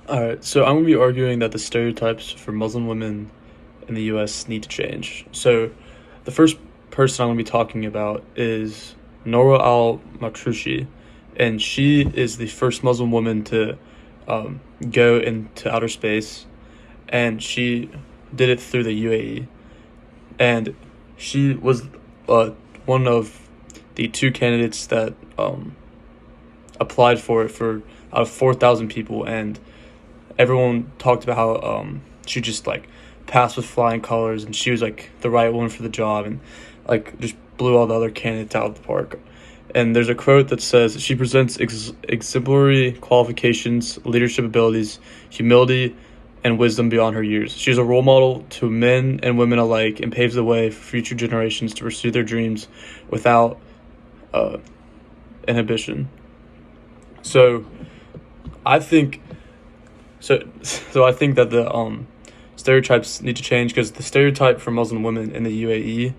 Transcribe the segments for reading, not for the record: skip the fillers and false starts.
All right, so I'm gonna be arguing that the stereotypes for Muslim women in the U.S. need to change. So, the first person I'm gonna be talking about is Nora al-Matrushi, and she is the first Muslim woman to go into outer space, and she did it through the UAE, and she was uh, one of the two candidates that applied for it for out of 4,000 people, and everyone talked about how she just like passed with flying colors and she was like the right one for the job and like just blew all the other candidates out of the park. And there's a quote that says she presents exemplary qualifications, leadership abilities, humility, and wisdom beyond her years. She is a role model to men and women alike and paves the way for future generations to pursue their dreams without uh, inhibition. So I think so I think that the stereotypes need to change because the stereotype for Muslim women in the UAE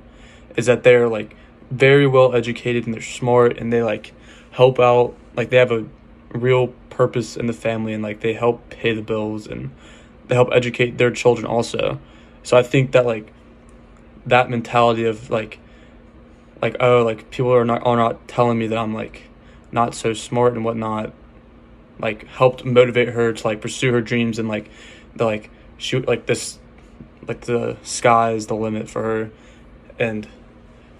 is that they're like very well educated and they're smart and they like help out, like they have a real purpose in the family and like they help pay the bills and they help educate their children also. So I think that like that mentality of like oh, like people are not telling me that I'm like not so smart and whatnot, like helped motivate her to like pursue her dreams and like the like shoot like this, like the sky is the limit for her. And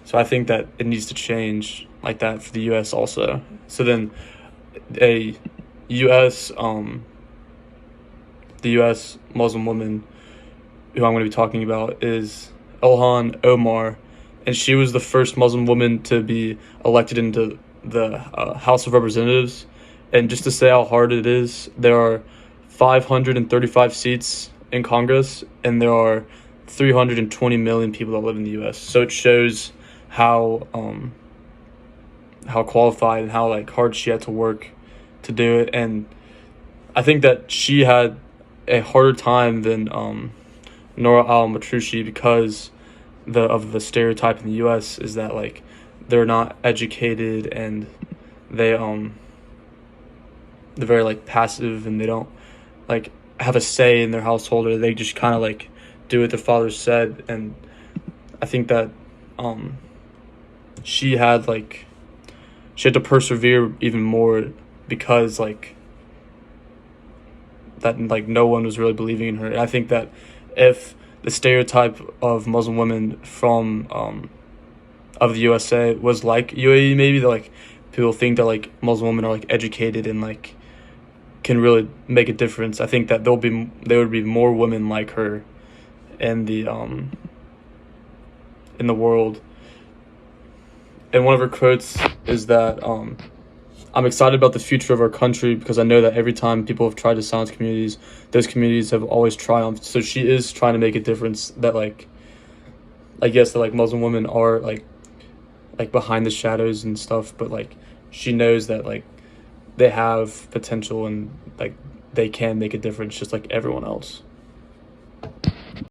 so I think that it needs to change like that for the US also. So then a US the US Muslim woman who I'm going to be talking about is Ilhan Omar, and she was the first Muslim woman to be elected into the House of Representatives. And just to say how hard it is, there are 535 seats in Congress, and there are 320 million people that live in the U.S. So it shows how qualified and how like hard she had to work to do it. And I think that she had a harder time than Nora al-Matrushi because the stereotype in the U.S. is that like they're not educated and they they're very like passive and they don't like have a say in their household, or they just kind of like do what their father said. And I think that um she had like she had to persevere even more because like that like no one was really believing in her. And I think that if the stereotype of Muslim women from of the USA was like UAE, maybe that like people think that like Muslim women are like educated and like can really make a difference. I think that there would be more women like her in the world. And one of her quotes is that I'm excited about the future of our country because I know that every time people have tried to silence communities, those communities have always triumphed. So she is trying to make a difference that like I guess that like Muslim women are like behind the shadows and stuff, but like she knows that like they have potential and like they can make a difference just like everyone else.